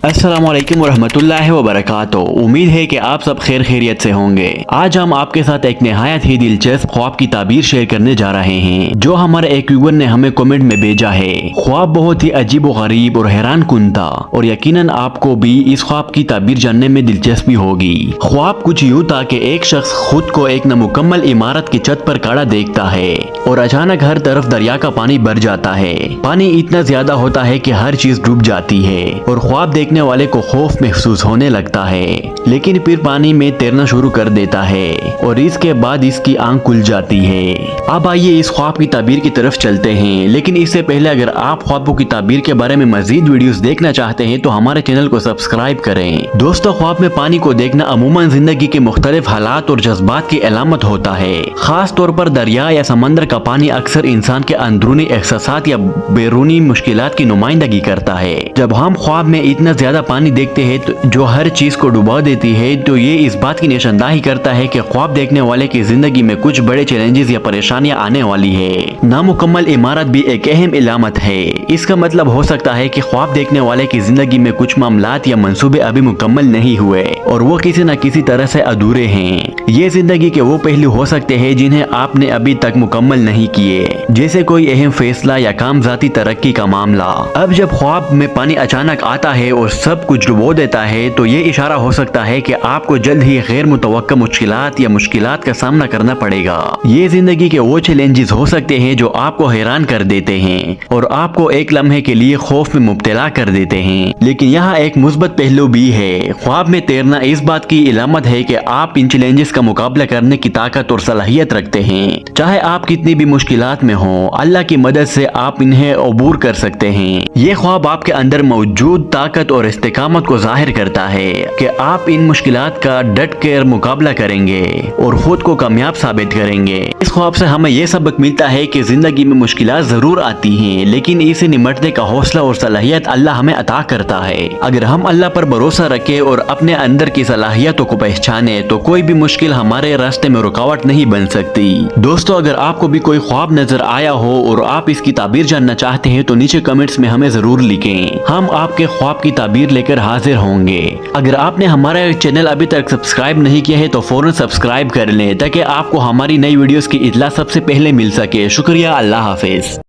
अस्सलामुअलैकुम वरहमतुल्लाहि वबरकातुहू। उम्मीद है कि आप सब खैर खैरियत से होंगे। आज हम आपके साथ एक नहायत ही दिलचस्प ख्वाब की ताबीर शेयर करने जा रहे हैं जो हमारे एक व्यूअर ने हमें कमेंट में भेजा है। ख्वाब बहुत ही अजीब व गरीब और हैरान कुन था और यकीनन आपको भी इस ख्वाब की ताबीर जानने में दिलचस्पी होगी। ख्वाब कुछ यूँ था कि एक शख्स खुद को एक नामुकम्मल इमारत की छत पर खड़ा देखता है और अचानक हर तरफ दरिया का पानी भर जाता है। पानी इतना ज्यादा होता है कि हर चीज डूब जाती है और ख्वाब देखने वाले को खौफ महसूस होने लगता है, लेकिन फिर पानी में तैरना शुरू कर देता है और इसके बाद इसकी आंख खुल जाती है। अब आइए इस ख्वाब की ताबीर की तरफ चलते हैं, लेकिन इससे पहले अगर आप ख्वाबों की ताबीर के बारे में मजीद वीडियोस देखना चाहते हैं तो हमारे चैनल को सब्सक्राइब करें। दोस्तों, ख्वाब में पानी को देखना अमूमन जिंदगी के मुख्तलिफ हालात और जज्बात की अलामत होता है। खास तौर पर दरिया या समंदर का पानी अक्सर इंसान के अंदरूनी एहसासात या बैरूनी मुश्किलात की नुमाइंदगी करता है। जब हम ख्वाब में इतना ज्यादा पानी देखते हैं तो जो हर चीज को डुबा देती है, तो ये इस बात की निशानदाही करता है कि ख्वाब देखने वाले की जिंदगी में कुछ बड़े चैलेंजेस या परेशानियां आने वाली है। नामुकम्मल इमारत भी एक अहम इलामत है। इसका मतलब हो सकता है कि ख्वाब देखने वाले की जिंदगी में कुछ मामलात या मंसूबे अभी मुकम्मल नहीं हुए और वो किसी न किसी तरह से अधूरे हैं। ये जिंदगी के वो पहलू हो सकते हैं जिन्हें आपने अभी तक मुकम्मल नहीं किए, जैसे कोई अहम फैसला या कामजाती तरक्की का मामला। अब जब ख्वाब में पानी अचानक आता है और सब कुछ डुबो देता है, तो ये इशारा हो सकता है कि आपको जल्द ही गैर मुतवक्का मुश्किलात का सामना करना पड़ेगा। ये जिंदगी के वो चैलेंजेस हो सकते हैं जो आपको हैरान कर देते हैं और आपको एक लम्हे के लिए खौफ में मुब्तला कर देते हैं। लेकिन यहाँ एक मुस्बत पहलू भी है। ख्वाब में तैरना इस बात की इलामत है कि आप इन चैलेंजेस का मुकाबला करने की ताकत और सलाहियत रखते हैं। चाहे आप कितनी भी मुश्किलात में हो, अल्लाह की मदद से आप इन्हें अबूर कर सकते हैं। ये ख्वाब आपके अंदर मौजूद ताकत और इस्तिकामत को जाहिर करता है कि आप इन मुश्किलात का डट कर मुकाबला करेंगे और खुद को कामयाब साबित करेंगे। इस ख्वाब से हमें यह सबक मिलता है कि जिंदगी में मुश्किलात जरूर आती हैं, लेकिन इसे निमटने का हौसला और सलाहियत अल्लाह हमें अता करता है। अगर हम अल्लाह पर भरोसा रखें और अपने अंदर की सलाहियतों को पहचाने तो कोई भी मुश्किल हमारे रास्ते में रुकावट नहीं बन सकती। दोस्तों, अगर आपको भी कोई ख्वाब नजर आया हो और आप इसकी ताबीर जानना चाहते हैं तो नीचे कमेंट्स में हमें जरूर लिखें। हम आपके ख्वाब की ताबीर लेकर हाजिर होंगे। अगर आपने हमारा चैनल अभी तक सब्सक्राइब नहीं किया है तो फौरन सब्सक्राइब कर लें ताकि आपको हमारी नई वीडियोस की इत्तला सबसे पहले मिल सके। शुक्रिया। अल्लाह हाफिज।